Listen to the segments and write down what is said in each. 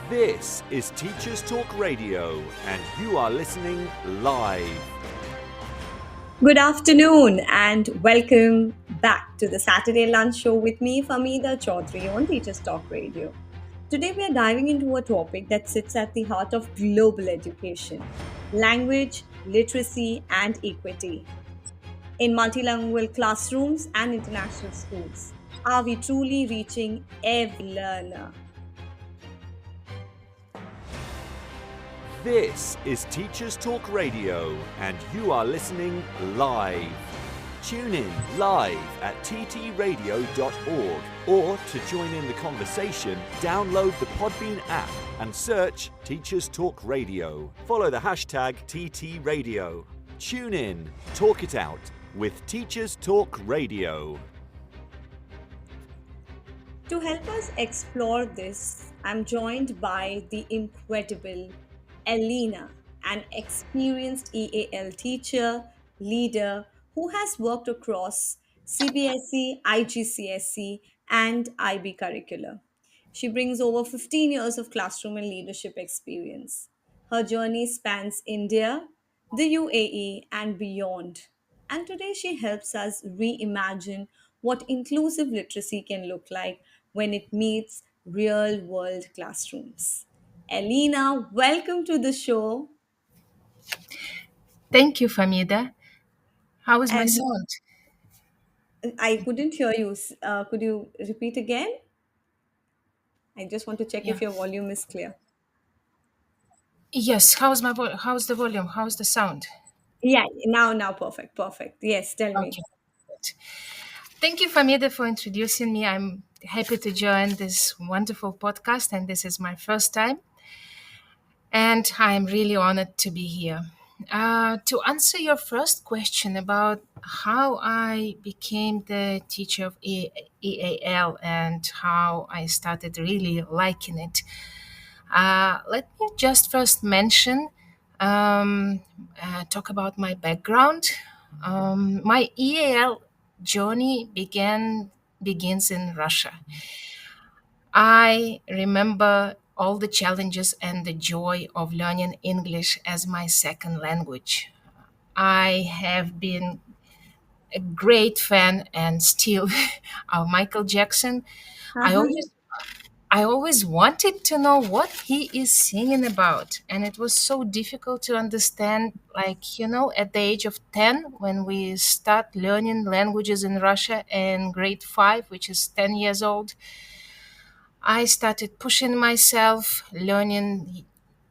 This is Teachers Talk Radio, and you are listening live. Good afternoon and welcome back to the Saturday Lunch Show with me, Famida Chaudhry on Teachers Talk Radio. Today we are diving into a topic that sits at the heart of global education: language, literacy, and equity. In multilingual classrooms and international schools, are we truly reaching every learner? This is Teachers Talk Radio, and you are listening live. Tune in live at ttradio.org, or to join in the conversation, download the Podbean app and search Teachers Talk Radio. Follow the hashtag TTRadio. Tune in, talk it out with Teachers Talk Radio. To help us explore this, I'm joined by the incredible Elena, an experienced EAL teacher, leader who has worked across CBSE, IGCSE, and IB curricula. She brings over 15 years of classroom and leadership experience. Her journey spans India, the UAE, and beyond. And today she helps us reimagine what inclusive literacy can look like when it meets real world classrooms. Elena, welcome to the show. Thank you, Famida. How is my And sound? I couldn't hear you. Could you repeat again? I just want to check Yeah. if your volume is clear. Yes. How's the volume? How's the sound? Yeah, now, perfect, perfect. Yes, tell me. Okay. Good. Thank you, Famida, for introducing me. I'm happy to join this wonderful podcast, and this is my first time, and I'm really honored to be here. To answer your first question about how I became the teacher of EAL and how I started really liking it, let me just first mention, talk about my background. My EAL journey begins in Russia. I remember all the challenges and the joy of learning English as my second language. I have been a great fan and still of Michael Jackson. I always I always wanted to know what he is singing about, and it was so difficult to understand. Like, at the age of 10, when we start learning languages in Russia in grade 5, which is 10 years old, I started pushing myself, learning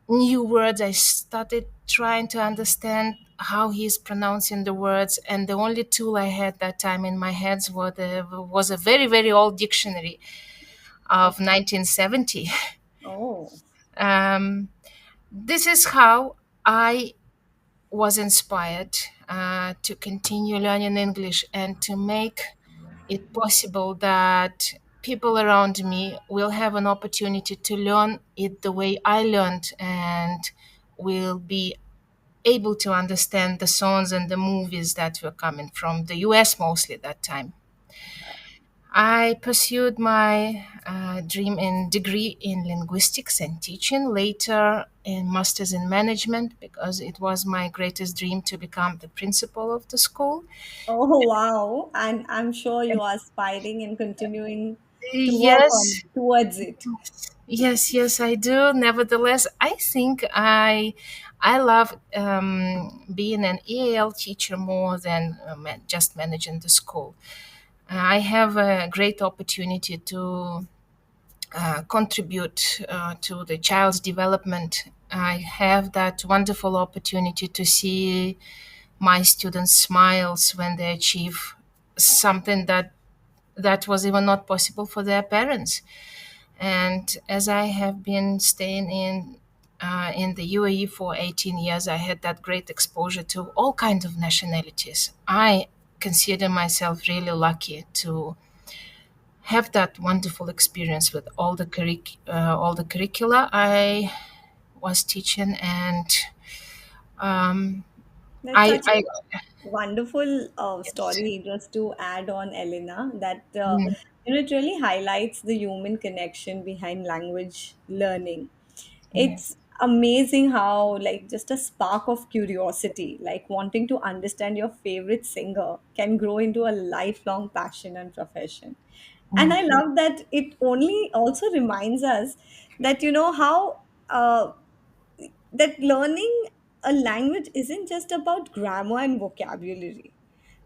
new words. I started trying to understand how he's pronouncing the words, and the only tool I had that time in my hands was a very, very old dictionary of 1970. Oh, Um, this is how I was inspired to continue learning English and to make it possible that people around me will have an opportunity to learn it the way I learned and will be able to understand the songs and the movies that were coming from the US mostly that time. I pursued my dream in degree in linguistics and teaching, later in master's in management, because it was my greatest dream to become the principal of the school. oh, wow. And I'm sure you are aspiring and continuing to work on Yes, towards it. yes, I do. Nevertheless, I think I love being an EAL teacher more than just managing the school. I have a great opportunity to contribute to the child's development. I have that wonderful opportunity to see my students' smiles when they achieve something that was even not possible for their parents. And as I have been staying in the UAE for 18 years, I had that great exposure to all kinds of nationalities. I consider myself really lucky to have that wonderful experience with all the curricula I was teaching, and um, That's I, such I a wonderful yes, story. Just to add on, Elena, that mm, it really highlights the human connection behind language learning. It's amazing how, like, just a spark of curiosity, like wanting to understand your favorite singer, can grow into a lifelong passion and profession. And I love that it only also reminds us that, how that learning a language isn't just about grammar and vocabulary.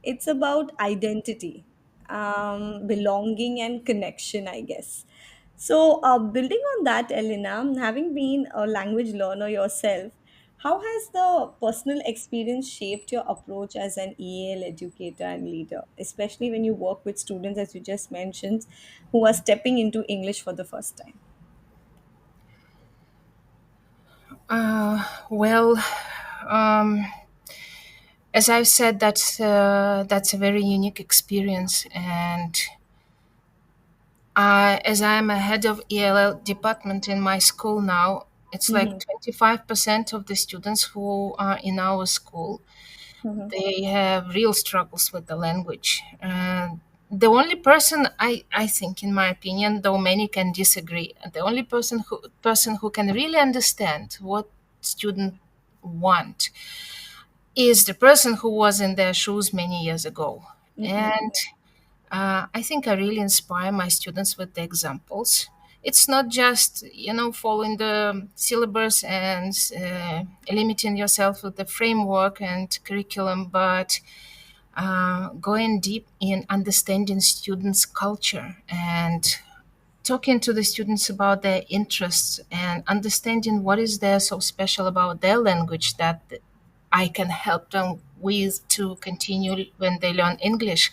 It's about identity, belonging, and connection, I guess. So, building on that, Elena, having been a language learner yourself, how has the personal experience shaped your approach as an EAL educator and leader, especially when you work with students, as you just mentioned, who are stepping into English for the first time? Well, um, as I've said, that's a very unique experience, and as I'm a head of ELL department in my school now, it's like Mm-hmm. 25% of the students who are in our school, Mm-hmm. they have real struggles with the language. The only person I think, in my opinion, though many can disagree, the only person who can really understand what students want is the person who was in their shoes many years ago. Mm-hmm. And I think I really inspire my students with the examples. It's not just, following the syllabus and limiting yourself with the framework and curriculum, but going deep in understanding students' culture and talking to the students about their interests and understanding what is there so special about their language that I can help them with to continue when they learn English.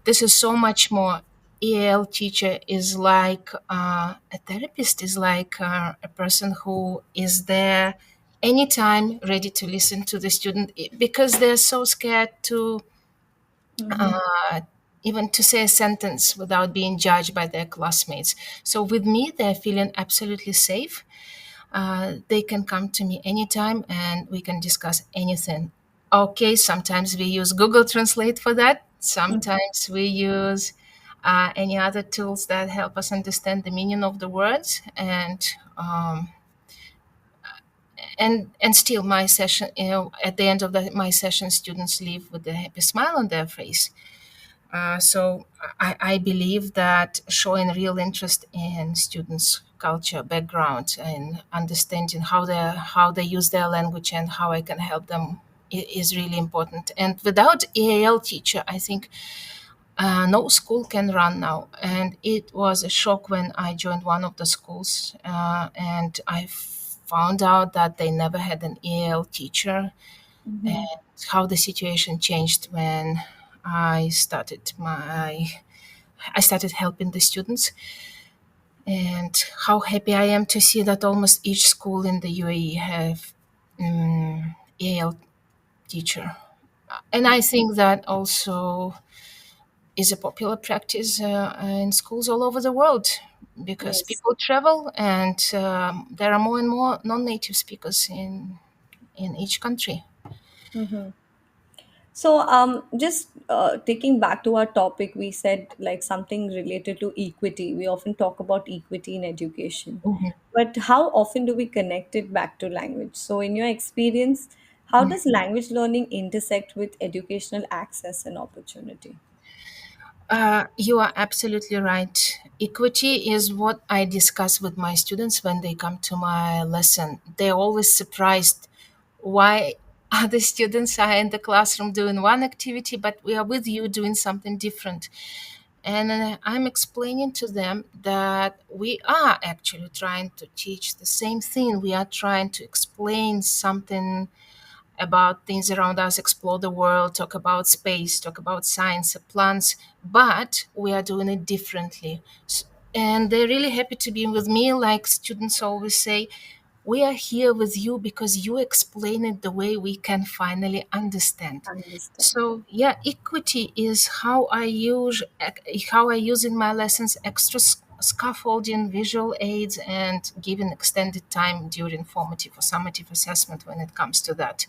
This is so much more. EL teacher is like a therapist, is like a person who is there anytime ready to listen to the student because they're so scared to Mm-hmm. uh, even to say a sentence without being judged by their classmates. So with me, they're feeling absolutely safe. They can come to me anytime and we can discuss anything. Okay, sometimes we use Google Translate for that. Sometimes we use any other tools that help us understand the meaning of the words. And still, my session, at the end of my session, students leave with a happy smile on their face. So I believe that showing real interest in students' culture, background, and understanding how they use their language and how I can help them is really important. And without EAL teacher, I think no school can run now. And it was a shock when I joined one of the schools and I found out that they never had an EAL teacher, Mm-hmm. and how the situation changed when I started my I started helping the students, and how happy I am to see that almost each school in the UAE have EAL teacher. And I think that also is a popular practice in schools all over the world because Yes. people travel and there are more and more non-native speakers in each country. Mm-hmm. So, just taking back to our topic, we said like something related to equity. We often talk about equity in education, but how often do we connect it back to language? So, in your experience, how does language learning intersect with educational access and opportunity? You are absolutely right. Equity is what I discuss with my students when they come to my lesson. They're always surprised why other students are in the classroom doing one activity, but we are with you doing something different. And I'm explaining to them that we are actually trying to teach the same thing. We are trying to explain something about things around us, explore the world, talk about space, talk about science, plants, but we are doing it differently. And they're really happy to be with me. Like students always say, we are here with you because you explain it the way we can finally understand. Understand. So yeah, equity is how I use in my lessons extra scaffolding, visual aids, and giving extended time during formative or summative assessment when it comes to that.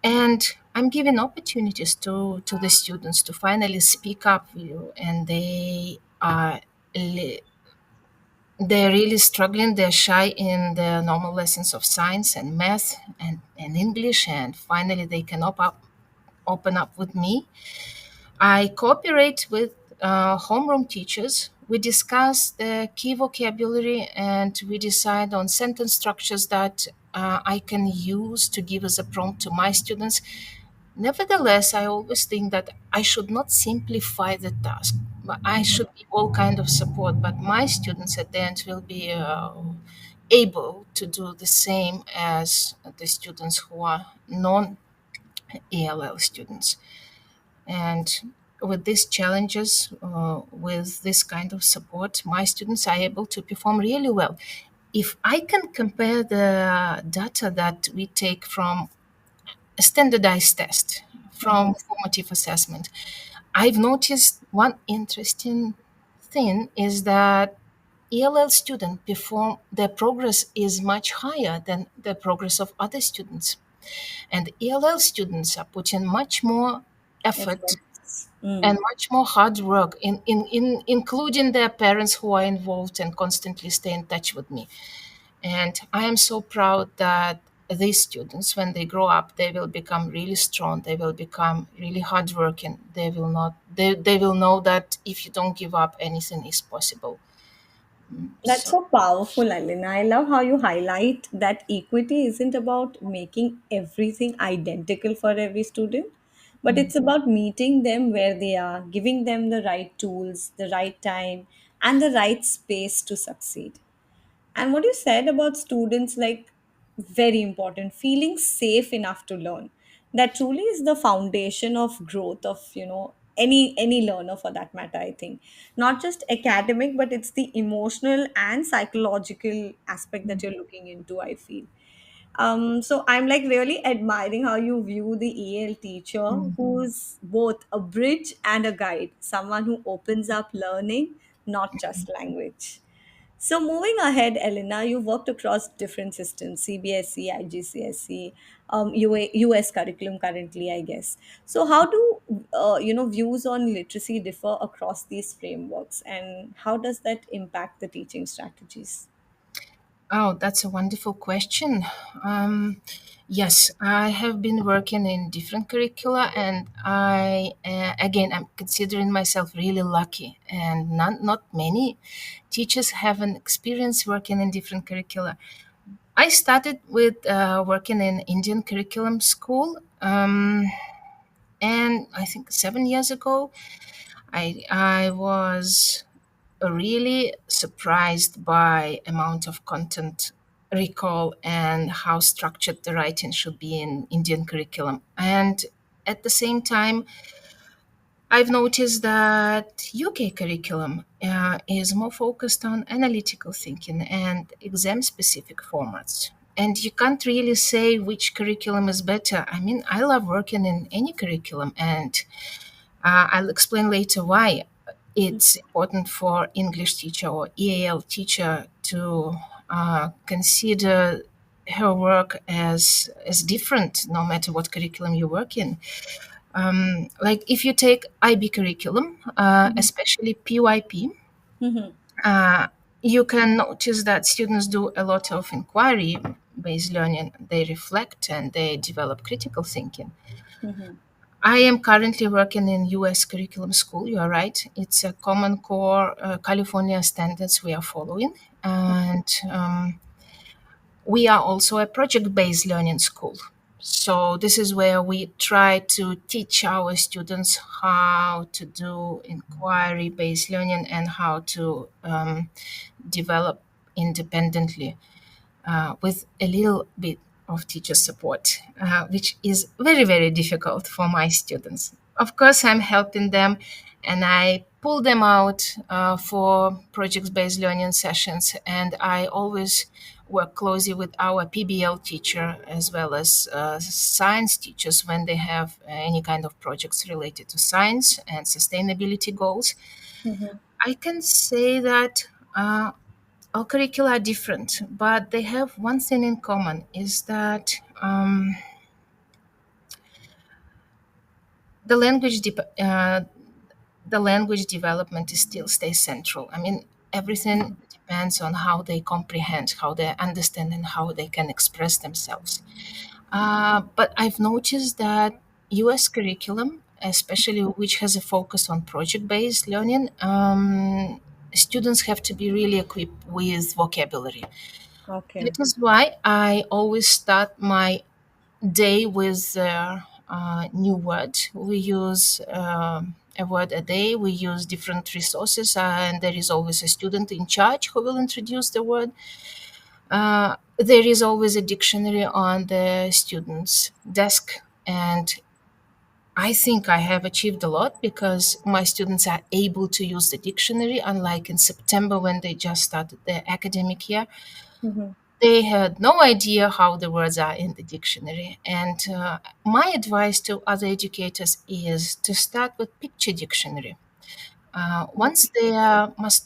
And I'm giving opportunities to the students to finally speak up, and they are li- they're really struggling. They're shy in the normal lessons of science and math and English, and finally they can open up with me. I cooperate with homeroom teachers. We discuss the key vocabulary and we decide on sentence structures that I can use to give as a prompt to my students. Nevertheless, I always think that I should not simplify the task, but I should give all kind of support. But my students at the end will be able to do the same as the students who are non-ELL students. And with these challenges, with this kind of support, my students are able to perform really well. If I can compare the data that we take from a standardized test, from formative assessment, I've noticed one interesting thing is that ELL students perform, their progress is much higher than the progress of other students. And ELL students are putting much more effort Efforts. and much more hard work in including their parents who are involved and constantly stay in touch with me. And I am so proud that these students, when they grow up, they will become really strong, they will become really hardworking, they will know that if you don't give up, anything is possible. That's So so powerful, Alina. I love how you highlight that equity isn't about making everything identical for every student, but it's about meeting them where they are, giving them the right tools, the right time, and the right space to succeed. And what you said about students, like, very important, feeling safe enough to learn. That truly is the foundation of growth of, any learner for that matter, I think. Not just academic, but it's the emotional and psychological aspect that you're looking into, I feel. So I'm like really admiring how you view the EL teacher who's both a bridge and a guide, someone who opens up learning, not just language. So moving ahead, Elena, you worked across different systems, CBSE, IGCSE, US curriculum currently, I guess. So how do views on literacy differ across these frameworks, and how does that impact the teaching strategies? oh, that's a wonderful question. Yes, I have been working in different curricula, and again, I'm considering myself really lucky. And not many teachers have an experience working in different curricula. I started with working in Indian curriculum school, and I think 7 years ago, I was really surprised by amount of content recall and how structured the writing should be in Indian curriculum. And at the same time, I've noticed that UK curriculum is more focused on analytical thinking and exam specific formats. And you can't really say which curriculum is better. I mean, I love working in any curriculum, and I'll explain later why it's important for English teacher or EAL teacher to consider her work as different no matter what curriculum you work in. Like if you take IB curriculum, especially PYP, Mm-hmm. uh, you can notice that students do a lot of inquiry based learning. They reflect and they develop critical thinking. Mm-hmm. I am currently working in US curriculum school. You are right. It's a Common Core California standards we are following. And we are also a project based learning school. So, this is where we try to teach our students how to do inquiry based learning and how to develop independently with a little bit of teacher support, which is very, very difficult for my students. Of course, I'm helping them and I pull them out for project based learning sessions, and I always work closely with our PBL teacher as well as science teachers when they have any kind of projects related to science and sustainability goals. Mm-hmm. I can say that our curricula are different, but they have one thing in common is that the language the language development is still stays central. I mean, Everything depends on how they comprehend, how they understand, and how they can express themselves. But I've noticed that US curriculum, especially which has a focus on project based learning, students have to be really equipped with vocabulary. Okay. That is why I always start my day with new word. We use a word a day. We use different resources, and there is always a student in charge who will introduce the word. There is always a dictionary on the student's desk, and I think I have achieved a lot because my students are able to use the dictionary, unlike in September when they just started their academic year. Mhm. They had no idea how the words are in the dictionary. And my advice to other educators is to start with picture dictionary. Once they must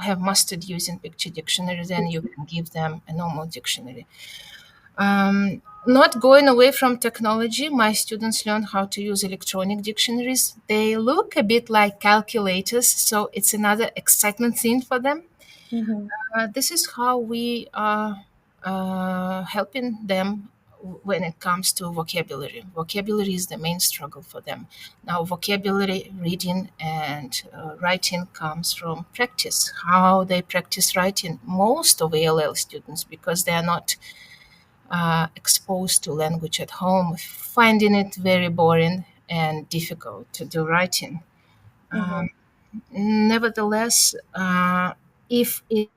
have mastered using picture dictionary, then you can give them a normal dictionary. Not going away from technology, my students learn how to use electronic dictionaries. They look a bit like calculators, so it's another excitement thing for them. Mhm. This is how we are helping them when it comes to vocabulary. Vocabulary is the main struggle for them. Now, vocabulary, reading, and writing comes from practice. How they practice writing, most of ALL students, because they are not exposed to language at home, finding it very boring and difficult to do writing. Mhm. Nevertheless, if it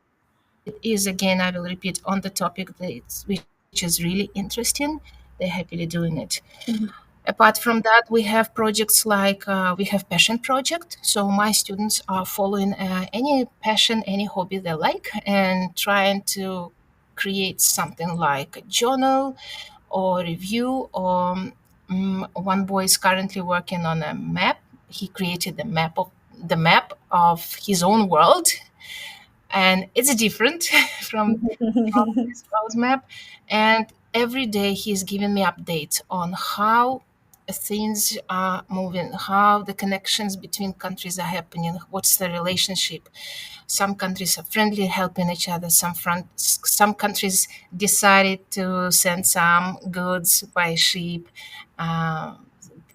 is again, I will repeat, on the topic which is really interesting, they're happily doing it. Mhm. Apart from that, we have projects like we have passion project. So my students are following any passion, any hobby they like, and trying to create something like a journal or review. Or one boy is currently working on a map. He created the map of his own world, and it's different from this world map. And every day he's giving me updates on how things are moving, how the connections between countries are happening, what's the relationship. Some countries are friendly, helping each other. Some countries decided to send some goods by ship. Uh,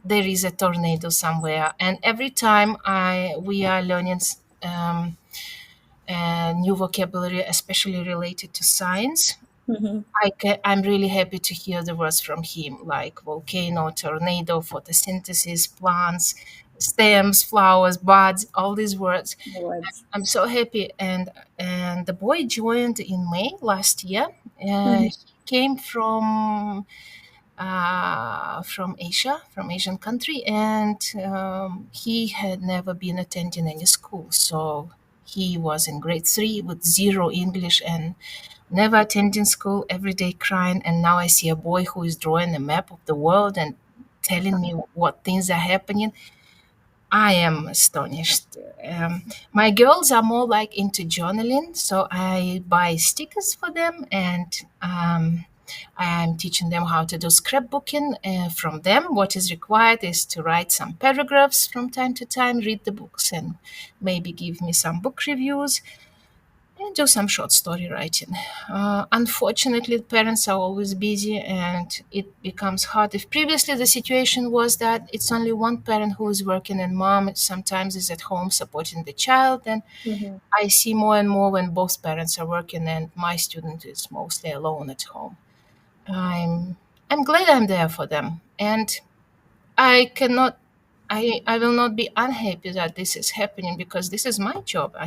there is a tornado somewhere, and every time we are learning um, new vocabulary, especially related to science. Mhm. I'm really happy to hear the words from him, like volcano, tornado, photosynthesis, plants, stems, flowers, buds, all these words. Words. I'm so happy. And the boy joined in May last year. Mhm. He came from Asia, from Asian country, and he had never been attending any school. So he was in grade three with zero English and never attending school, every day crying. And now I see a boy who is drawing a map of the world and telling me what things are happening. I am astonished. My girls are more like into journaling, so I buy stickers for them, and I'm teaching them how to do scrapbooking. From them, what is required is to write some paragraphs from time to time, read the books, and maybe give me some book reviews and do some short story writing. Unfortunately, parents are always busy and it becomes hard. If previously the situation was that it's only one parent who is working and mom sometimes is at home supporting the child, then Mhm. I see more and more when both parents are working and my student is mostly alone at home. I'm I'm glad I'm there for them, and I cannot. I will not be unhappy that this is happening because this is my job. Uh,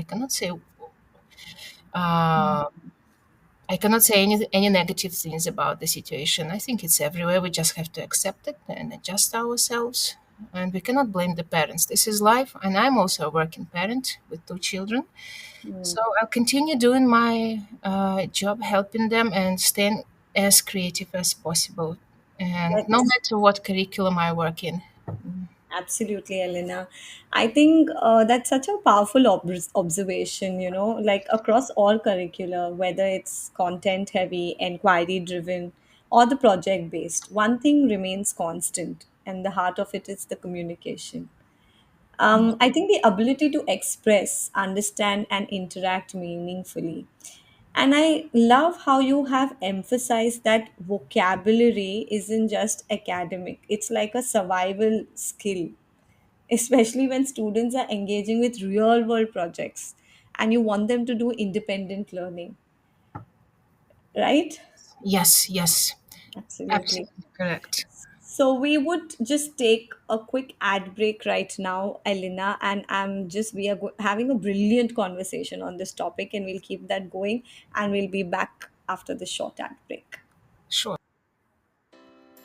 I cannot say any negative things about the situation. I think it's everywhere. We just have to accept it and adjust ourselves. And we cannot blame the parents. This is life, and I'm also a working parent with two children. Mm. So I'll continue doing my job, helping them, and staying as creative as possible. And no That's matter what curriculum I work in. absolutely, Elena. I think that's such a powerful observation, like across all curricula, whether it's content heavy, inquiry driven, or the project based, one thing remains constant, and the heart of it is the communication. I think the ability to express, understand, and interact meaningfully. And I love how you have emphasized that vocabulary isn't just academic, it's like a survival skill, especially when students are engaging with real world projects and you want them to do independent learning, right? Yes, yes, Absolutely. absolutely correct. So we would just take a quick ad break right now, Elena, and we are having a brilliant conversation on this topic, and we'll keep that going, and we'll be back after the short ad break. Sure.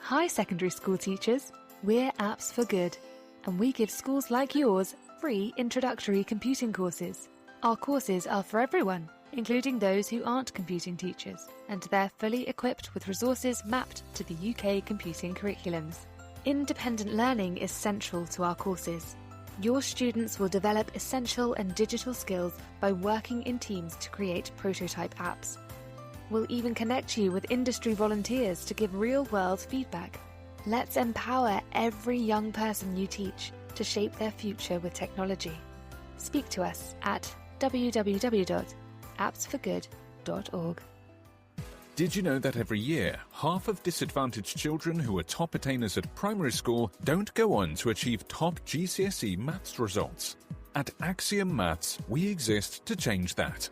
Hi, secondary school teachers. We're Apps for Good, and we give schools like yours free introductory computing courses. Our courses are for everyone, including those who aren't computing teachers, and they're fully equipped with resources mapped to the UK computing curriculums. Independent learning is central to our courses. Your students will develop essential and digital skills by working in teams to create prototype apps. We'll even connect you with industry volunteers to give real-world feedback. Let's empower every young person you teach to shape their future with technology. Speak to us at www.appsforgood.org. Did you know that every year, half of disadvantaged children who are top attainers at primary school don't go on to achieve top GCSE maths results? At Axiom Maths, we exist to change that.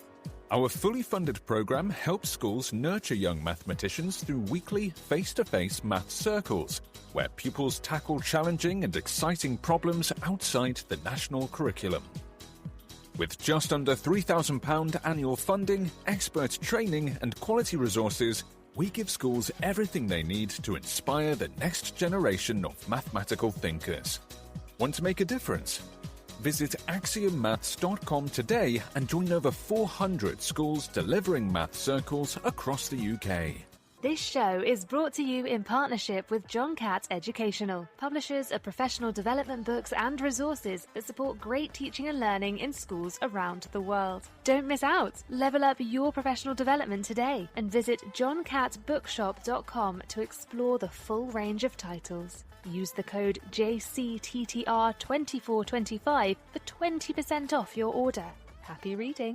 Our fully funded program helps schools nurture young mathematicians through weekly face-to-face maths circles, where pupils tackle challenging and exciting problems outside the national curriculum. With just under £3,000 annual funding, expert training and quality resources, we give schools everything they need to inspire the next generation of mathematical thinkers. Want to make a difference? Visit AxiomMaths.com today and join over 400 schools delivering math circles across the UK. This show is brought to you in partnership with John Catt Educational, publishers of professional development books and resources that support great teaching and learning in schools around the world. Don't miss out. Level up your professional development today and visit johncattbookshop.com to explore the full range of titles. Use the code JCTTR2425 for 20% off your order. Happy reading.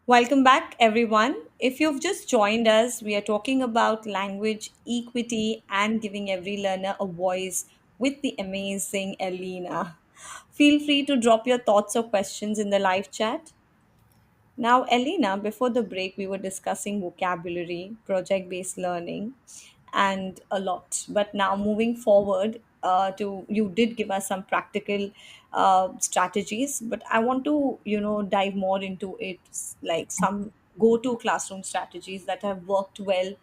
Welcome back, everyone. If you've just joined us, we are talking about language equity and giving every learner a voice with the amazing Elena. Feel free to drop your thoughts or questions in the live chat. Now, Elena, before the break, we were discussing vocabulary, project based learning, and a lot. But now, moving forward, to you did give us some practical strategies, but I want to, dive more into it, like some go to classroom strategies that have worked well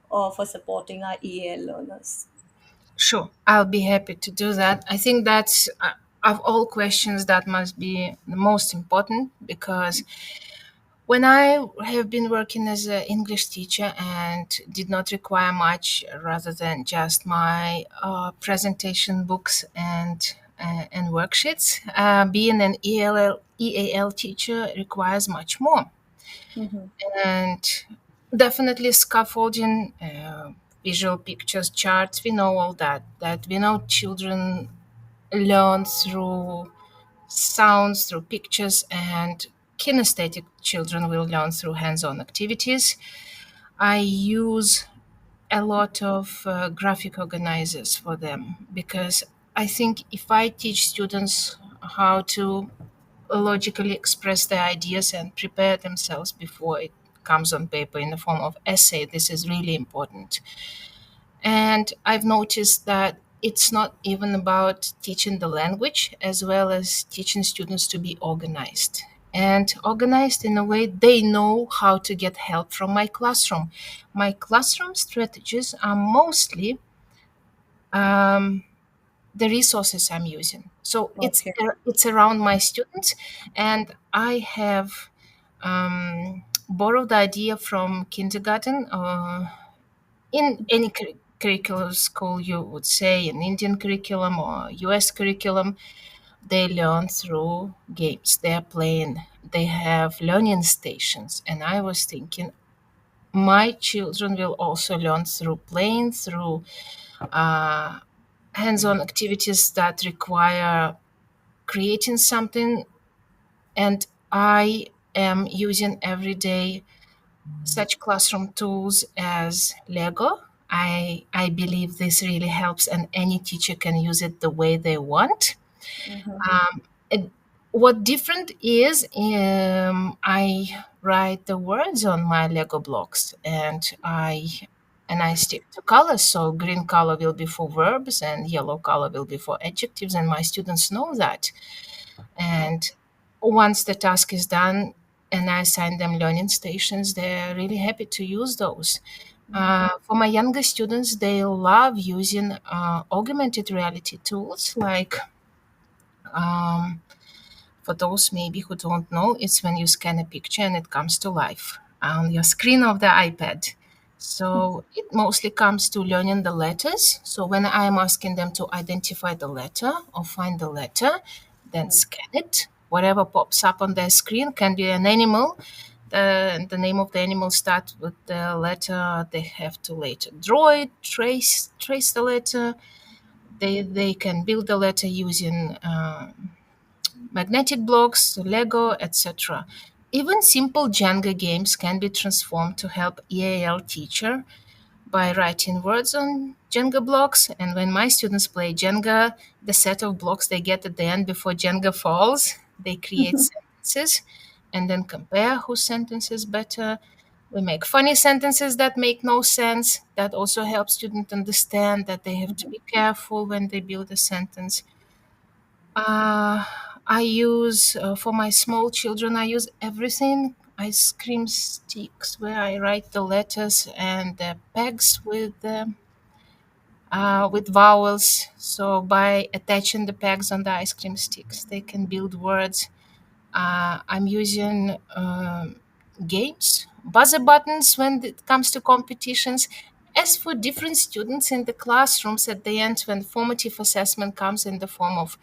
for supporting our EAL learners. Sure, I'll be happy to do that. I think that's of all questions that must be the most important because when I have been working as an English teacher and did not require much rather than just my presentation books and worksheets, being an EAL teacher requires much more. Mhm. And definitely scaffolding, visual pictures, charts, we know all that. That we know children learn through sounds, through pictures, and kinesthetic children will learn through hands-on activities. I use a lot of graphic organizers for them because I think if I teach students how to logically express their ideas and prepare themselves before it comes on paper in the form of essay, this is really important. And I've noticed that it's not even about teaching the language as well as teaching students to be organized. And organized in a way they know how to get help from my classroom. My classroom strategies are mostly um, the resources I'm using. So Okay. it's around my students, and I have borrowed the idea from kindergarten. In any curriculum school, you would say an Indian curriculum or US curriculum, they learn through games. They're playing. They have learning stations. And I was thinking, my children will also learn through playing, through uh, hands-on activities that require creating something, and I am using every day such classroom tools as Lego. I believe this really helps, and any teacher can use it the way they want. It, what different is, I write the words on my Lego blocks, and I stick to colors. So green color will be for verbs, and yellow color will be for adjectives, and my students know that. And once the task is done and I assign them learning stations, they're really happy to use those. For my younger students, they love using augmented reality tools like, um, for those maybe who don't know, it's when you scan a picture and it comes to life on your screen of the iPad. So it mostly comes to learning the letters. So when I'm asking them to identify the letter or find the letter, then scan it. Whatever pops up on their screen can be an animal. The name of the animal starts with the letter. They have to later draw it, trace the letter. They can build the letter using magnetic blocks, Lego, etc. Even simple Jenga games can be transformed to help EAL teacher by writing words on Jenga blocks. And when my students play Jenga, the set of blocks they get at the end before Jenga falls, they create sentences and then compare whose sentence is better. We make funny sentences that make no sense. That also helps students understand that they have to be careful when they build a sentence. Uh, I use, for my small children, I use everything. Ice cream sticks where I write the letters, and the pegs with vowels. So by attaching the pegs on the ice cream sticks, they can build words. I'm using games, buzzer buttons when it comes to competitions. As for different students in the classrooms, at the end, when formative assessment comes in the form of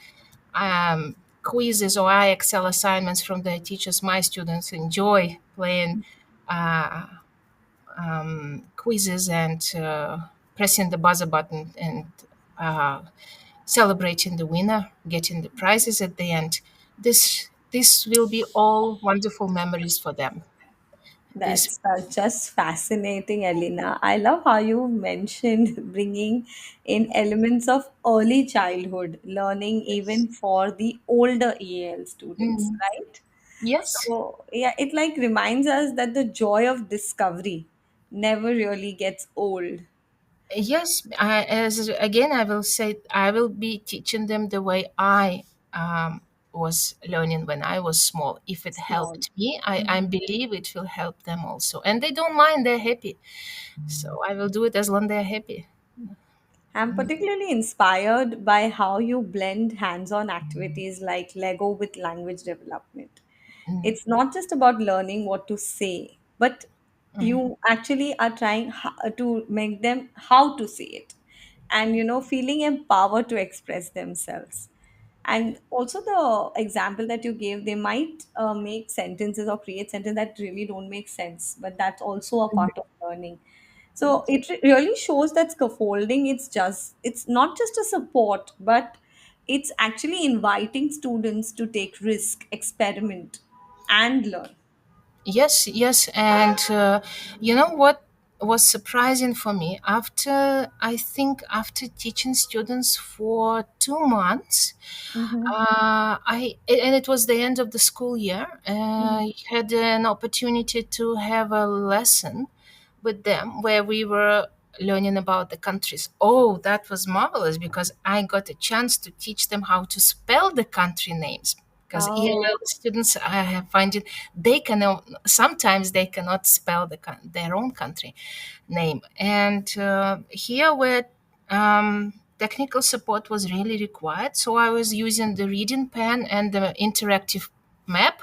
quizzes or IXL assignments from their teachers, my students enjoy playing uh, quizzes and pressing the buzzer button and uh, celebrating the winner, getting the prizes at the end. This will be all wonderful memories for them. This Just fascinating, Elena. I love how you mentioned bringing in elements of early childhood learning, even for the older EAL students, Mm, right? yes. So, yeah, it like reminds us that the joy of discovery never really gets old. Yes, as again, I will say I will be teaching them the way I was learning when I was small. If it Small. helped me, I believe it will help them also. And they don't mind, they're happy. So I will do it as long as they're happy. I'm particularly inspired by how you blend hands on activities like Lego with language development. Mm, It's not just about learning what to say, but you actually are trying to make them how to say it, and feeling empowered to express themselves. And also the example that you gave, they might make sentences or create sentences that really don't make sense, but that's also a part of learning. So it really shows that scaffolding, it's not just a support, but it's actually inviting students to take risk, experiment, and learn. yes, yes. And you know what was surprising for me? After teaching students for 2 months, Mm-hmm. and it was the end of the school year. I had an opportunity to have a lesson with them where we were learning about the countries. Oh, that was marvelous because I got a chance to teach them how to spell the country names. Because Oh. ELL students, I have find it, they cannot sometimes they cannot spell their own country name, and here where technical support was really required, so I was using the reading pen and the interactive map.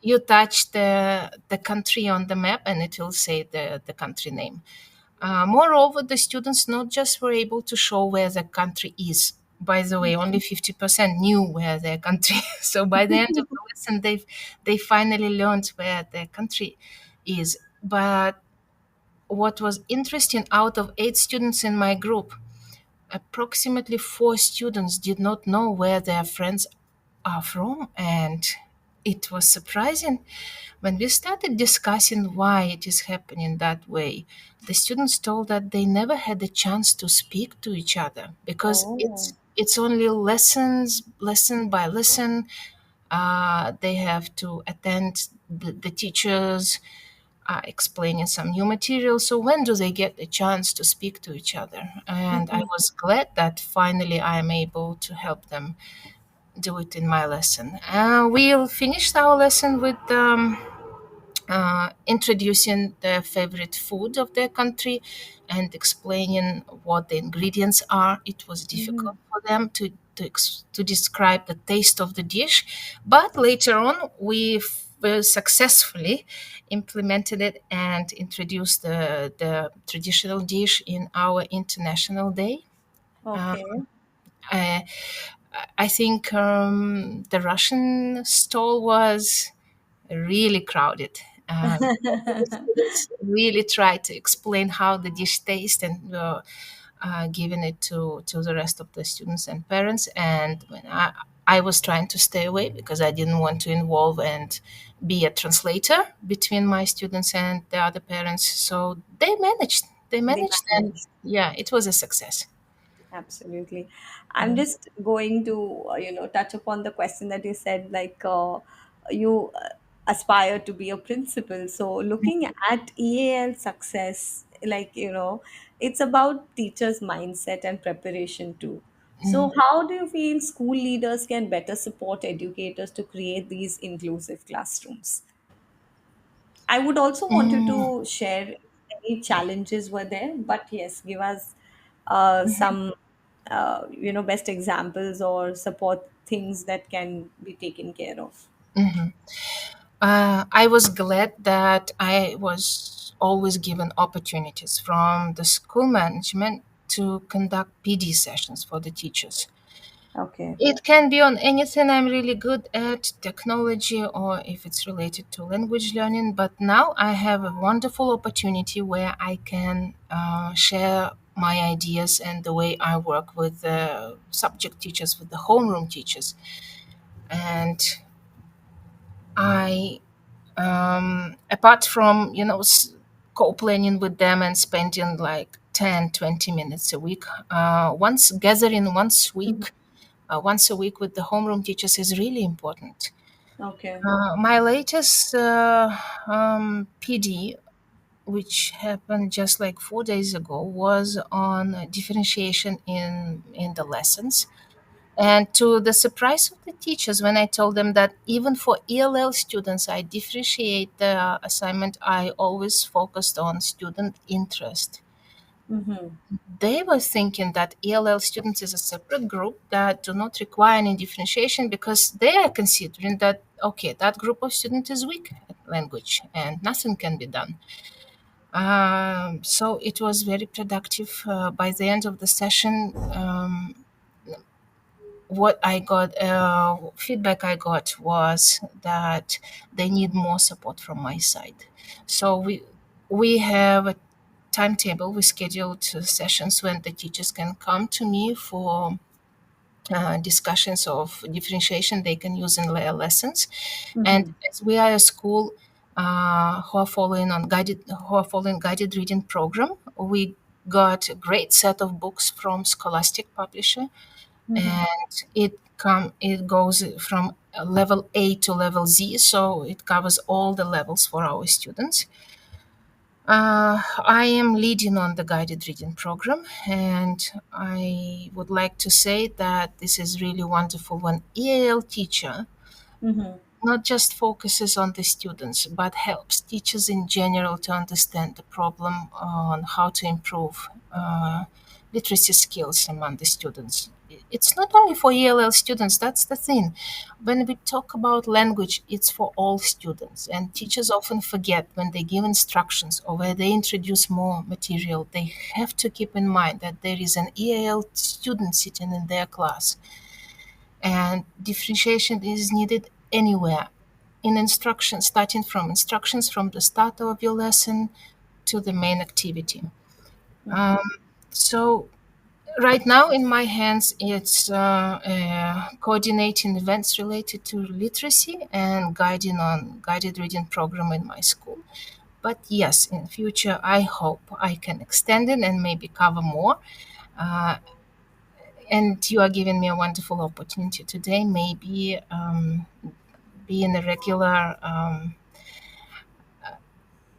You touch the country on the map and it will say the country name. Moreover, the students not just were able to show where the country is. By the way, only 50% knew where their country is. So by the end of the lesson, they finally learned where their country is. But what was interesting, out of 8 students in my group, approximately 4 students did not know where their friends are from, and it was surprising when we started discussing why it is happening that way. The students told that they never had a chance to speak to each other because Oh. it's only lessons, lesson by lesson. They have to attend the teachers explaining some new material. So when do they get a chance to speak to each other? And I Mhm. was glad that finally I am able to help them do it in my lesson. We finished our lesson with introducing their favorite food of their country and explaining what the ingredients are. It was Mhm. difficult for them to describe the taste of the dish, but later on we successfully implemented it and introduced the traditional dish in our International Day. Uh, Okay. I, I think the Russian stall was really crowded. The students really tried to explain how the dish tastes and giving it to the rest of the students and parents. And when I was trying to stay away because I didn't want to involve and be a translator between my students and the other parents. So they managed. They They managed, and managed. yeah, it was a success. Absolutely. I'm just going to, touch upon the question that you said, like, you aspire to be a principal. So, looking at EAL success, like, it's about teachers' mindset and preparation too. So, how do you feel school leaders can better support educators to create these inclusive classrooms? I would also want you Mm, to share any challenges were there, but yes, give us some, best examples or support things that can be taken care of. mhm. I was glad that I was always given opportunities from the school management to conduct PD sessions for the teachers. Okay. It can be on anything I'm really good at, technology, or if it's related to language learning. But now I have a wonderful opportunity where I can share my ideas and the way I work with the subject teachers, with the homeroom teachers. And I apart from co-planning with them and spending like 10-20 minutes a week, once gathering Mhm. once a week with the homeroom teachers is really important. Okay. My latest PD, which happened just like 4 days ago, was on differentiation in the lessons. And to the surprise of the teachers, when I told them that even for ELL students, I differentiate the assignment, I always focused on student interest. Mm-hmm. They were thinking that ELL students is a separate group that do not require any differentiation because they are considering that, okay, that group of students is weak at language and nothing can be done. So it was very productive. By the end of the session, what I got feedback I got was that they need more support from my side. So we have a timetable. We scheduled sessions when the teachers can come to me for discussions of differentiation they can use in their lessons. And Mm-hmm. as we are a school who are following guided reading program, we got a great set of books from Scholastic Publisher, Mm-hmm. and it goes from level A to level Z, so it covers all the levels for our students. I am leading on the guided reading program, and I would like to say that this is really wonderful when EAL teacher Mm-hmm. not just focuses on the students, but helps teachers in general to understand the problem on how to improve literacy skills among the students. It's not only for ELL students, that's the thing. When we talk about language, it's for all students, and teachers often forget when they give instructions or where they introduce more material, they have to keep in mind that there is an EAL student sitting in their class, and differentiation is needed anywhere in instructions, starting from instructions from the start of your lesson to the main activity. Mm-hmm. Um, so Right now, in my hands, it's coordinating events related to literacy and guiding on guided reading program in my school. But yes, in future, I hope I can extend it and maybe cover more. Uh, and you are giving me a wonderful opportunity today. Maybe being a regular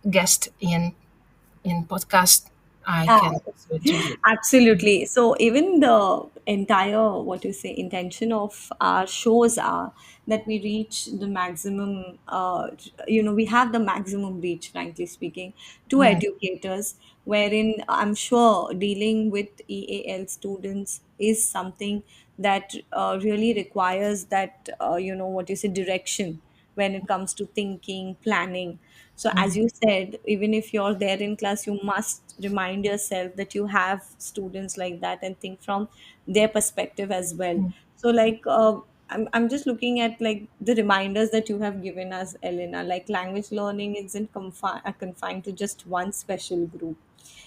guest in podcast, I Ah, can also do it. absolutely. So even the entire, what you say, intention of our shows are that we reach the maximum, we have the maximum reach, frankly speaking, to Mm, educators, wherein I'm sure dealing with EAL students is something that really requires that, what you say, direction when it comes to thinking, planning. So, as mm, you said, even if you're there in class, you must remind yourself that you have students like that and think from their perspective as well. mm, So, like, I'm just looking at like the reminders that you have given us, Elena. Like, language learning isn't confined to just one special group.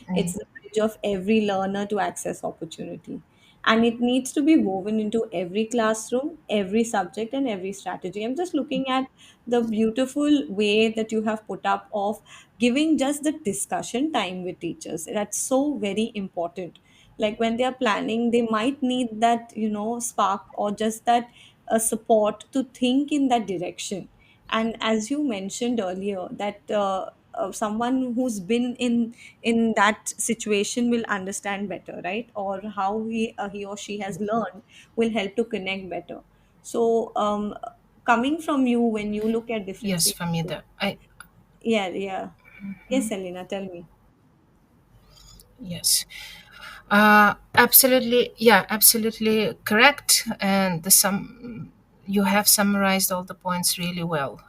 mm, It's the bridge of every learner to access opportunity. And it needs to be woven into every classroom, every subject, and every strategy. I'm just looking at the beautiful way that you have put up of giving just the discussion time with teachers. That's so very important. Like when they are planning, they might need that, spark or just that support to think in that direction. And as you mentioned earlier, that someone who's been in that situation will understand better, right? Or how he or she has learned will help to connect better. So coming from you, when you look at yes, differentiation, Famida. I yeah, yes, Selena, tell me. yes. Absolutely, yeah, absolutely correct. And you have summarized all the points really well.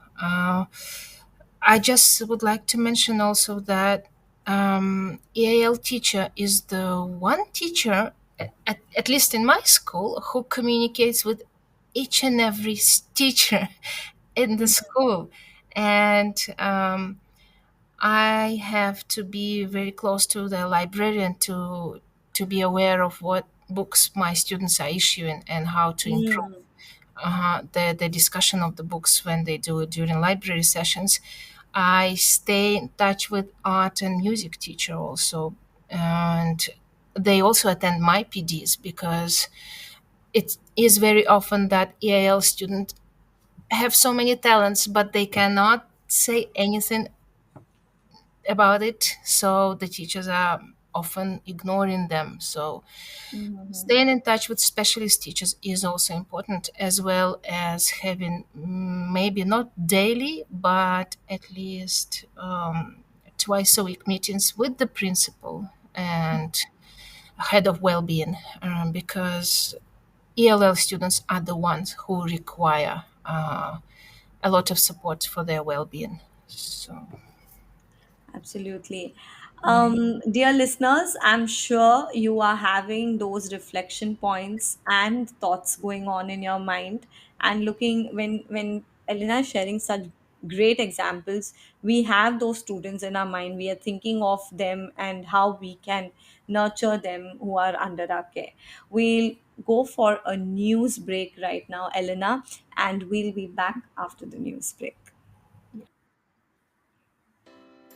I just would like to mention also that EAL teacher is the one teacher, at least in my school, who communicates with each and every teacher in the school. And I have to be very close to the librarian to be aware of what books my students are issuing and how to improve Mm. the discussion of the books when they do it during library sessions. I stay in touch with art and music teacher also, and they also attend my PDs because it is very often that EAL students have so many talents, but they cannot say anything about it, so the teachers are often ignoring them. So Mhm. staying in touch with specialist teachers is also important, as well as having maybe not daily but at least twice a week meetings with the principal and head of well-being, because ELL students are the ones who require a lot of support for their well-being. So Absolutely. Dear listeners, I'm sure you are having those reflection points and thoughts going on in your mind and looking when Elena is sharing such great examples, we have those students in our mind. We are thinking of them and how we can nurture them who are under our care. We'll go for a news break right now, Elena, and we'll be back after the news break.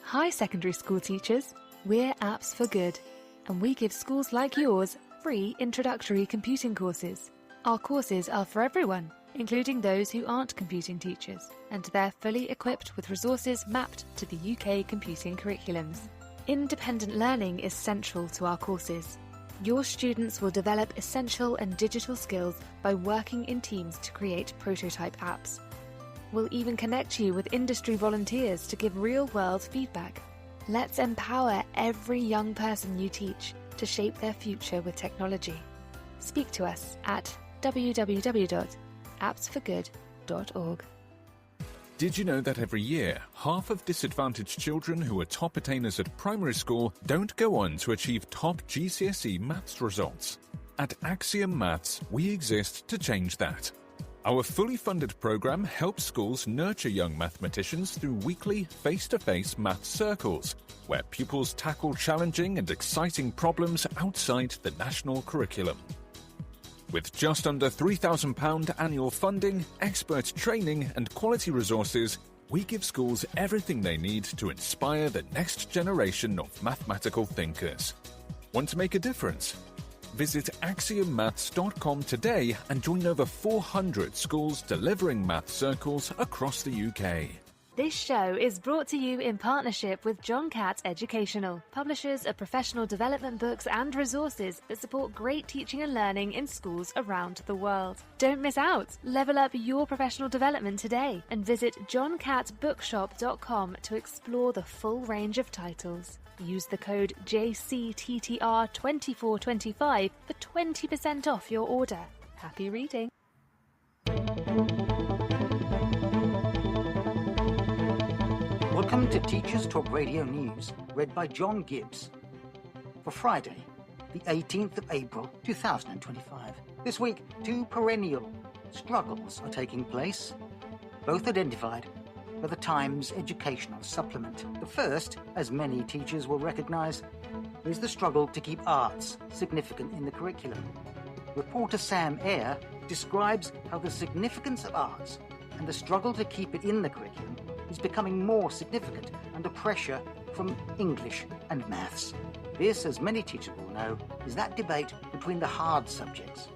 Hi, secondary school teachers. We're Apps for Good, and we give schools like yours free introductory computing courses. Our courses are for everyone, including those who aren't computing teachers, and they're fully equipped with resources mapped to the UK computing curriculums. Independent learning is central to our courses. Your students will develop essential and digital skills by working in teams to create prototype apps. We'll even connect you with industry volunteers to give real-world feedback. Let's empower every young person you teach to shape their future with technology. Speak to us at www.appsforgood.org. Did you know that every year, half of disadvantaged children who are top attainers at primary school don't go on to achieve top GCSE maths results? At Axiom Maths, we exist to change that. Our fully funded program helps schools nurture young mathematicians through weekly face-to-face maths circles, where pupils tackle challenging and exciting problems outside the national curriculum. With just under £3,000 annual funding, expert training and quality resources, we give schools everything they need to inspire the next generation of mathematical thinkers. Want to make a difference? Visit AxiomMaths.com today and join over 400 schools delivering math circles across the UK. This show is brought to you in partnership with John Catt Educational, publishers of professional development books and resources that support great teaching and learning in schools around the world. Don't miss out. Level up your professional development today and visit johncattbookshop.com to explore the full range of titles. Use the code JCTTR2425 for 20% off your order. Happy reading. Welcome to Teachers Talk Radio News, read by John Gibbs, for Friday, the 18th of April 2025. This week, two perennial struggles are taking place, both identified by the Times Educational Supplement. The first, as many teachers will recognise, is the struggle to keep arts significant in the curriculum. Reporter Sam Eyre describes how the significance of arts and the struggle to keep it in the curriculum is becoming more significant under pressure from English and maths. This, as many teachers will know, is that debate between the hard subjects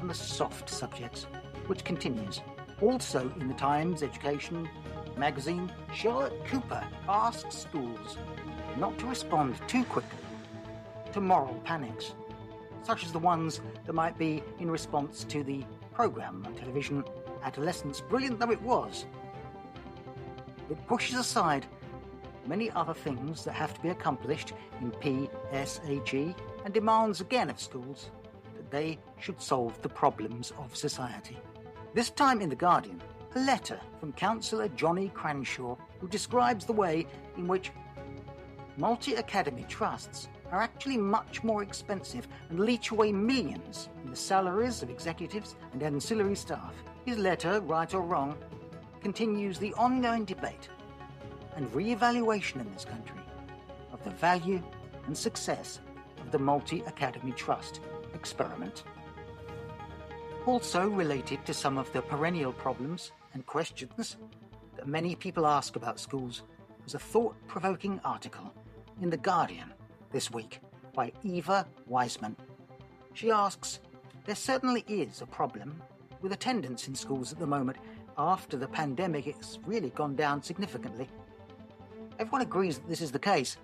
and the soft subjects, which continues. Also in the Times Education magazine, Charlotte Cooper asks schools not to respond too quickly to moral panics, such as the ones that might be in response to the programme on television Adolescence, brilliant though it was. It pushes aside many other things that have to be accomplished in PSHE and demands again of schools that they should solve the problems of society. This time in The Guardian, a letter from Councillor Johnny Cranshaw, who describes the way in which multi-academy trusts are actually much more expensive and leech away millions in the salaries of executives and ancillary staff. His letter, right or wrong, continues the ongoing debate and re-evaluation in this country of the value and success of the multi-academy trust experiment. Also related to some of the perennial problems and questions that many people ask about schools was a thought-provoking article in The Guardian this week by Eva Wiseman. She asks, there certainly is a problem with attendance in schools at the moment. After the pandemic, it's really gone down significantly. Everyone agrees that this is the case.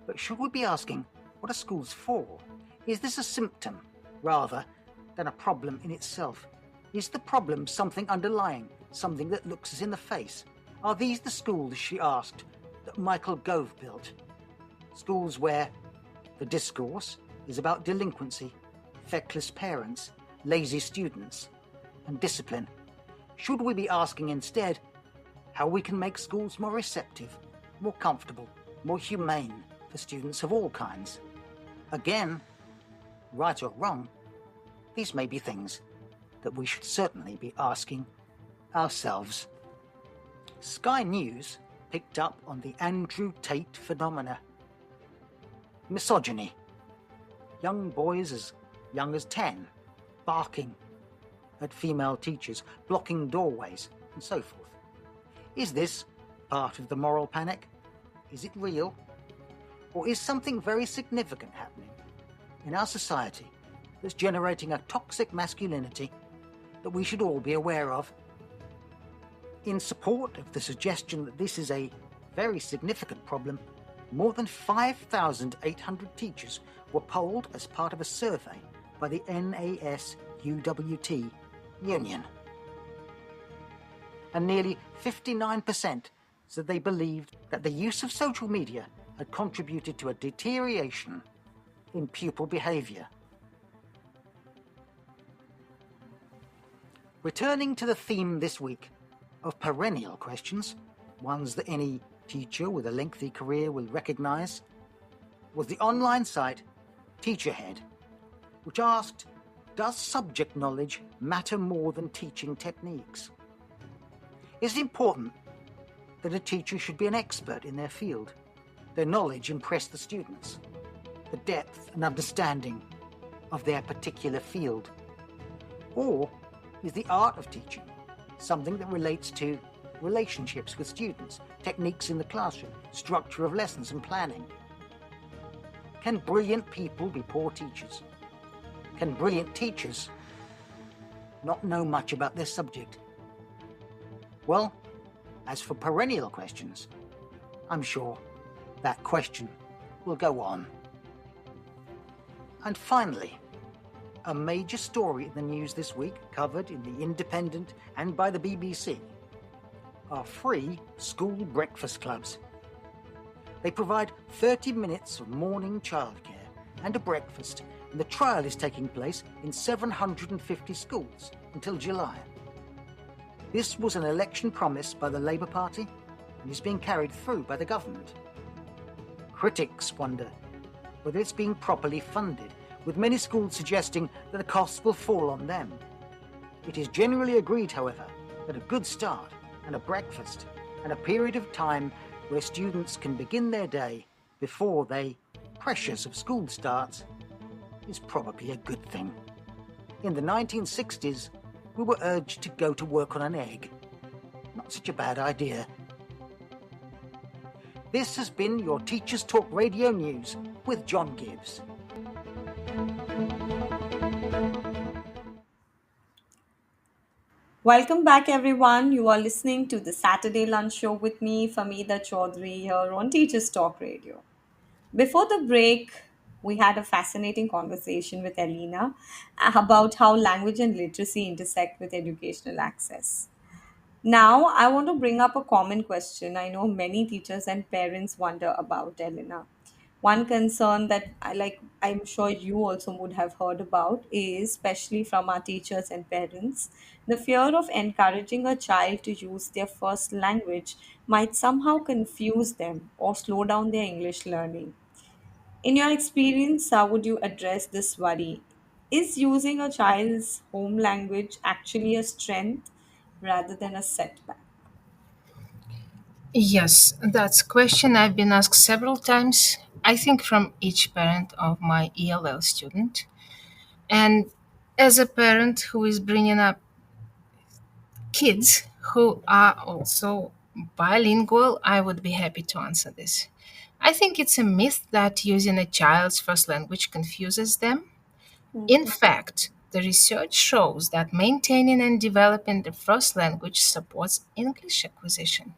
But should we be asking, what are schools for? Is this a symptom rather than a problem in itself? Is the problem something underlying, something that looks us in the face? Are these the schools, she asked, that Michael Gove built? Schools where the discourse is about delinquency, feckless parents, lazy students, and discipline. Should we be asking instead how we can make schools more receptive, more comfortable, more humane for students of all kinds? Again, right or wrong, these may be things that we should certainly be asking ourselves. Sky News picked up on the Andrew Tate phenomena. Misogyny. Young boys as young as 10 barking at female teachers, blocking doorways, and so forth. Is this part of the moral panic? Is it real? Or is something very significant happening in our society that's generating a toxic masculinity that we should all be aware of? In support of the suggestion that this is a very significant problem, more than 5,800 teachers were polled as part of a survey by the NASUWT union. And nearly 59% said they believed that the use of social media had contributed to a deterioration in pupil behaviour. Returning to the theme this week of perennial questions, ones that any teacher with a lengthy career will recognise, was the online site TeacherHead, which asked Does subject knowledge matter more than teaching techniques? Is it important that a teacher should be an expert in their field? Their knowledge impress the students, the depth and understanding of their particular field? Or is the art of teaching something that relates to relationships with students, techniques in the classroom, structure of lessons and planning? Can brilliant people be poor teachers? Can brilliant teachers not know much about their subject? Well, as for perennial questions, I'm sure that question will go on. And finally, a major story in the news this week, covered in The Independent and by the BBC, are free school breakfast clubs. They provide 30 minutes of morning childcare and a breakfast, and the trial is taking place in 750 schools until July. This was an election promise by the Labour Party and is being carried through by the government. Critics wonder whether it's being properly funded, with many schools suggesting that the costs will fall on them. It is generally agreed, however, that a good start and a breakfast and a period of time where students can begin their day before the pressures of school starts is probably a good thing. In the 1960s, we were urged to go to work on an egg. Not such a bad idea. This has been your Teachers Talk Radio News with John Gibbs. Welcome back, everyone. You are listening to the Saturday Lunch Show with me, Famida Chaudhry, here on Teachers Talk Radio. Before the break, we had a fascinating conversation with Elena about how language and literacy intersect with educational access. Now, I want to bring up a common question I know many teachers and parents wonder about, Elena. One concern that I'm sure you also would have heard about is, especially from our teachers and parents, the fear of encouraging a child to use their first language might somehow confuse them or slow down their English learning. In your experience, how would you address this worry? Is using a child's home language actually a strength rather than a setback? Yes, that's a question I've been asked several times, I think from each parent of my ELL student. And as a parent who is bringing up kids who are also bilingual, I would be happy to answer this. I think it's a myth that using a child's first language confuses them. In fact, the research shows that maintaining and developing the first language supports English acquisition.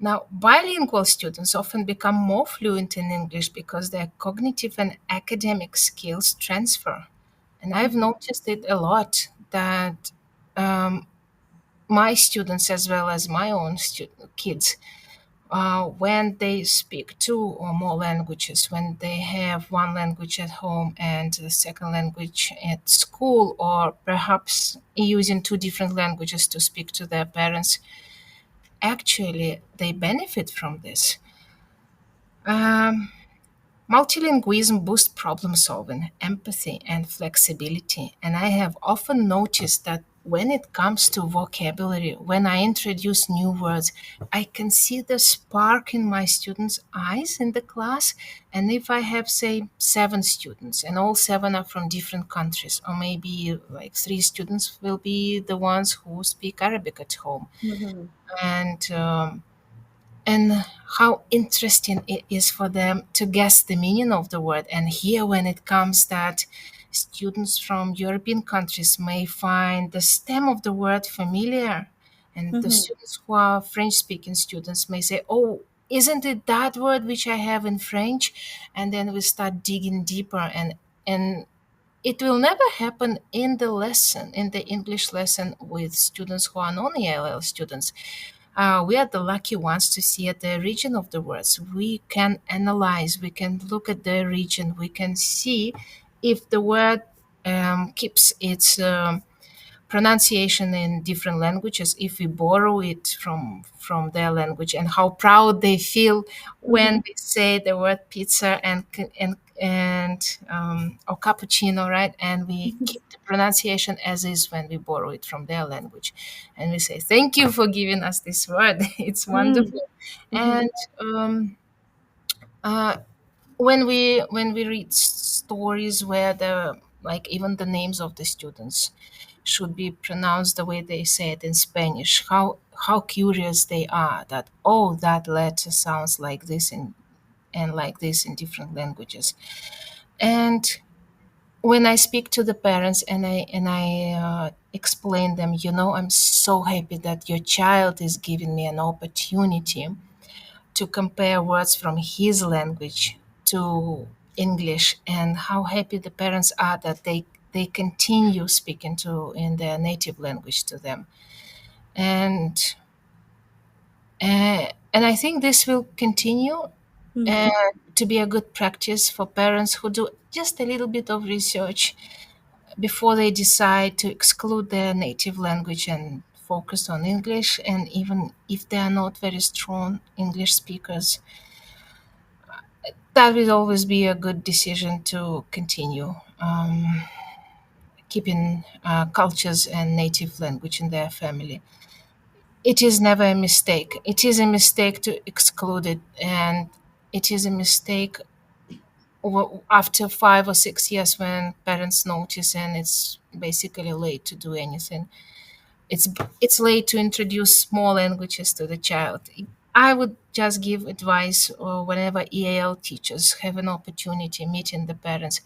Now, bilingual students often become more fluent in English because their cognitive and academic skills transfer. And I've noticed it a lot that um, my students, as well as my own kids, when they speak two or more languages, when they have one language at home and the second language at school, or perhaps using two different languages to speak to their parents, actually they benefit from this. Um, Multilingualism boosts problem solving, empathy, and flexibility. And I have often noticed that when it comes to vocabulary, when I introduce new words, I can see the spark in my students' eyes in the class. And if I have, say, 7 students, and all 7 are from different countries, or maybe like 3 students will be the ones who speak Arabic at home. And and how interesting it is for them to guess the meaning of the word. And here, when it comes that students from European countries may find the stem of the word familiar, and the students who are French-speaking students may say, "Oh, isn't it that word which I have in French?" And then we start digging deeper, and it will never happen in the lesson, in the English lesson with students who are non-ELL students. We are the lucky ones to see at the origin of the words. We can analyze, we can look at the origin, we can see if the word keeps its pronunciation in different languages, if we borrow it from their language, and how proud they feel when they say the word pizza, and and or cappuccino, right? And we keep the pronunciation as is when we borrow it from their language, and we say thank you for giving us this word. It's Mm. wonderful. Mhm. And uh, when we read stories where the like even the names of the students should be pronounced the way they say it in Spanish, how curious they are that, oh, that letter sounds like this in and like this in different languages. And when I speak to the parents and I explain them, I'm so happy that your child is giving me an opportunity to compare words from his language to English, and how happy the parents are that they continue speaking to in their native language to them. And and I think this will continue uh, Mhm. to be a good practice for parents who do just a little bit of research before they decide to exclude their native language and focus on English. And even if they are not very strong English speakers, that will always be a good decision to continue keeping cultures and native language in their family. It is never a mistake. It is a mistake to exclude it, and it is a mistake after 5 or 6 years when parents notice and it's basically late to do anything. It's it's late to introduce small languages to the child. I would just give advice whenever EAL teachers have an opportunity meeting the parents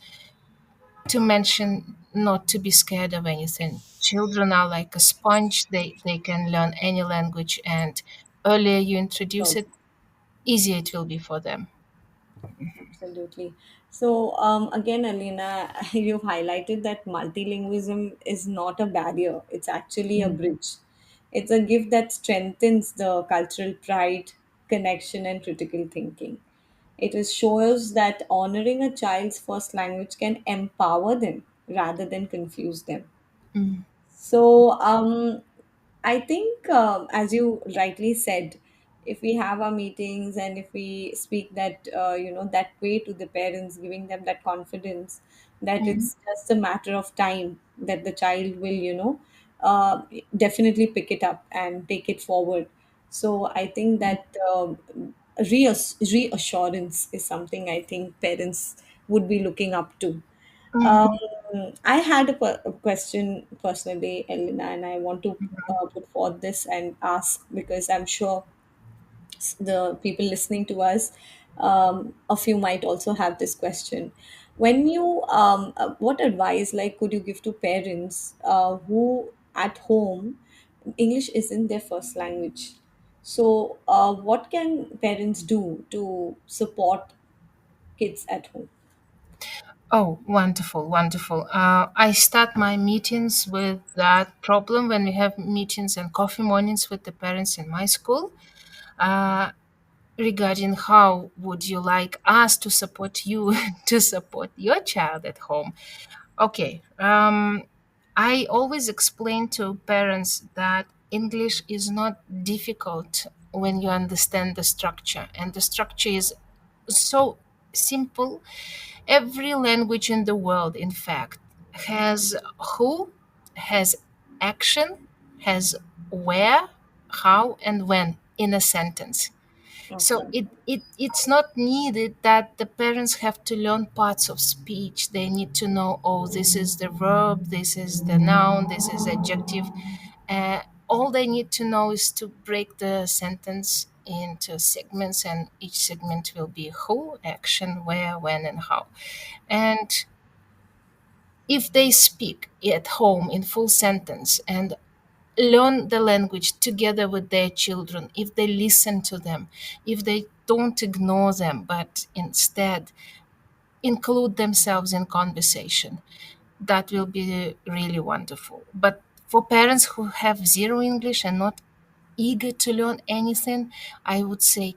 to mention not to be scared of anything. Children are like a sponge. They can learn any language, and earlier you introduce So, it, easier it will be for them. absolutely. So, again, Alina, you've highlighted that multilingualism is not a barrier, it's actually a bridge. It's a gift that strengthens the cultural pride, connection, and critical thinking. It is shows that honoring a child's first language can empower them rather than confuse them. Mm, So, I think, as you rightly said, if we have our meetings and if we speak that, that way to the parents, giving them that confidence that mm, it's just a matter of time that the child will, uh, definitely pick it up and take it forward. So, I think that reassurance is something I think parents would be looking up to. Um, mhm, I had a question personally, Elena, and I want to put forth this and ask because I'm sure the people listening to us, a few might also have this question. When you, what advice like could you give to parents who at home English isn't their first language? So, what can parents do to support kids at home? Oh, wonderful, wonderful. I start my meetings with that problem when we have meetings and coffee mornings with the parents in my school regarding how would you like us to support you to support your child at home. Okay. I always explain to parents that English is not difficult when you understand the structure, and the structure is so simple. Every language in the world, in fact, has who, has action, has where, how, and when in a sentence. So Okay. it's not needed that the parents have to learn parts of speech. They need to know, oh, this is the verb, this is the noun, this is adjective. All they need to know is to break the sentence into segments, and each segment will be who, action, where, when, and how. And if they speak at home in full sentence and learn the language together with their children, if they listen to them, if they don't ignore them, but instead include themselves in conversation, that will be really wonderful. But for parents who have zero English and not eager to learn anything, I would say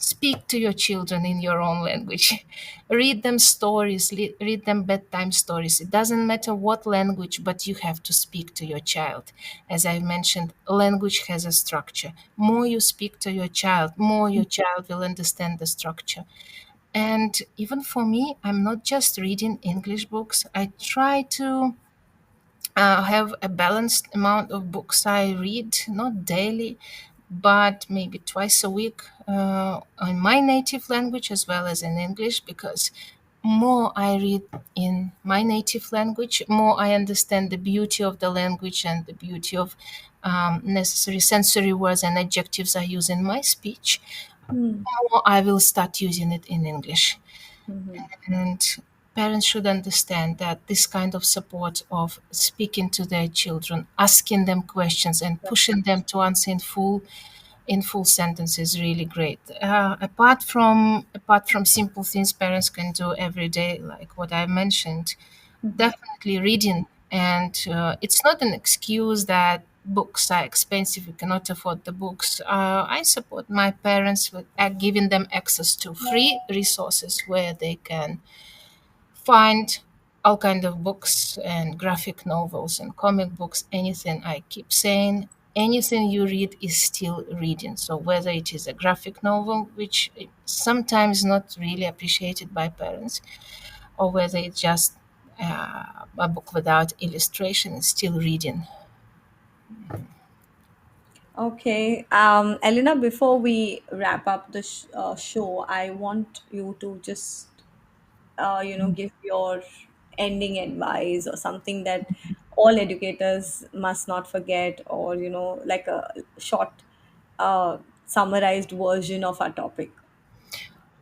speak to your children in your own language. Read them stories, read them bedtime stories. It doesn't matter what language, but you have to speak to your child. As I mentioned, language has a structure. More you speak to your child, more your child will understand the structure. And even for me, I'm not just reading English books. I try to have a balanced amount of books I read, not daily, but maybe twice a week in my native language as well as in English, because more I read in my native language, more I understand the beauty of the language and the beauty of necessary sensory words and adjectives I use in my speech, Hmm. more I will start using it in English. Mhm. And parents should understand that this kind of support of speaking to their children, asking them questions and pushing them to answer in full sentence is really great. Apart from simple things parents can do every day, like what I mentioned, definitely reading. And it's not an excuse that books are expensive, you cannot afford the books. I support my parents with giving them access to free resources where they can find all kind of books and graphic novels and comic books, anything. I keep saying anything you read is still reading. So whether it is a graphic novel, which is sometimes not really appreciated by parents, or whether it's just a book without illustration, it's still reading. Okay, Elena, before we wrap up the show, I want you to just, give your ending advice or something that all educators must not forget, or, like a short, summarized version of our topic.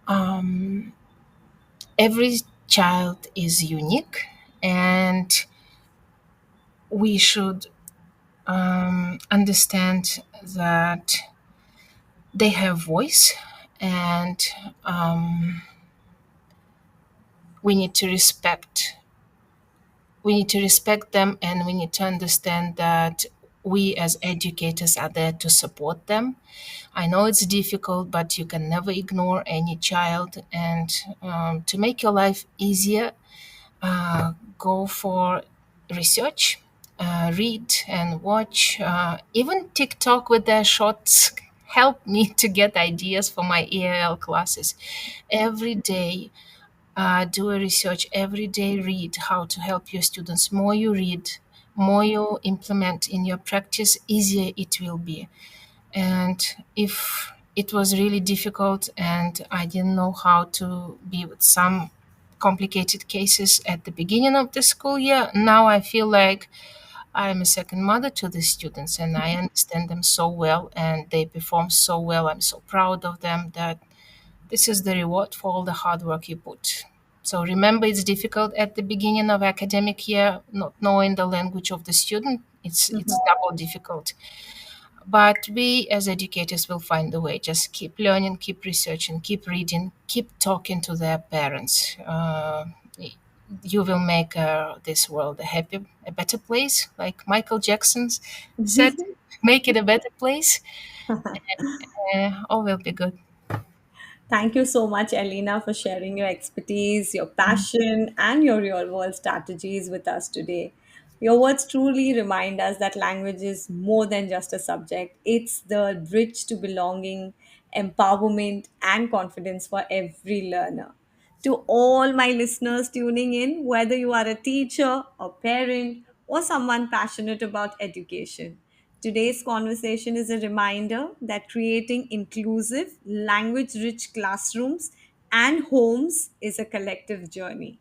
Um, every child is unique, and we should understand that they have voice, and we need to respect we need to respect them, and we need to understand that we as educators are there to support them. I know it's difficult, but you can never ignore any child. And to make your life easier, go for research, read and watch. Even TikTok with their shorts help me to get ideas for my EAL classes. Every day, do a research. Every day, read how to help your students. More you read, more you implement in your practice, easier it will be. And if it was really difficult and I didn't know how to be with some complicated cases at the beginning of the school year, now I feel like I'm a second mother to the students and I understand them so well and they perform so well. I'm so proud of them that this is the reward for all the hard work you put. So remember, it's difficult at the beginning of academic year, not knowing the language of the student. It's double difficult. But we as educators will find a way. Just keep learning, keep researching, keep reading, keep talking to their parents. You will make this world a better place, like Michael Jackson said. Make it a better place. All will be good. Thank you so much, Elena, for sharing your expertise, your passion, and your real world strategies with us today. Your words truly remind us that language is more than just a subject, it's the bridge to belonging, empowerment, and confidence for every learner. To all my listeners tuning in, whether you are a teacher, a parent, or someone passionate about education, today's conversation is a reminder that creating inclusive, language rich classrooms and homes is a collective journey.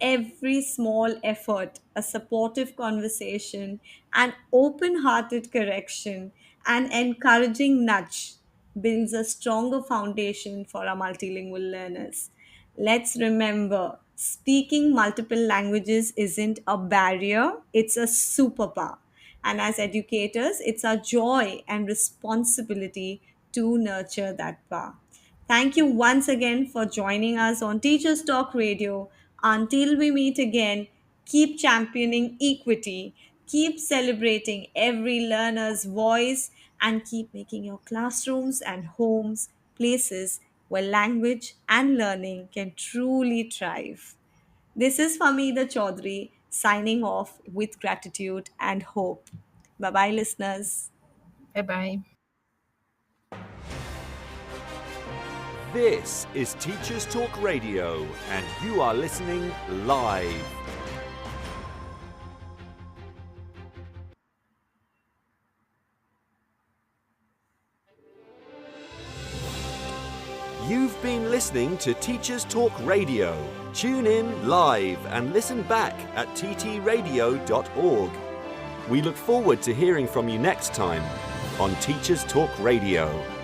Every small effort, a supportive conversation, an open hearted correction, an encouraging nudge builds a stronger foundation for our multilingual learners. Let's remember, speaking multiple languages isn't a barrier, it's a superpower. And as educators, it's our joy and responsibility to nurture that power. Thank you once again for joining us on Teachers Talk Radio. Until we meet again, keep championing equity, keep celebrating every learner's voice, and keep making your classrooms and homes places where language and learning can truly thrive. This is Famida Chaudhry signing off with gratitude and hope. Bye bye, listeners. Bye bye. This is Teachers Talk Radio, and you are listening live. You've been listening to Teachers Talk Radio. Tune in live and listen back at ttradio.org. We look forward to hearing from you next time on Teachers Talk Radio.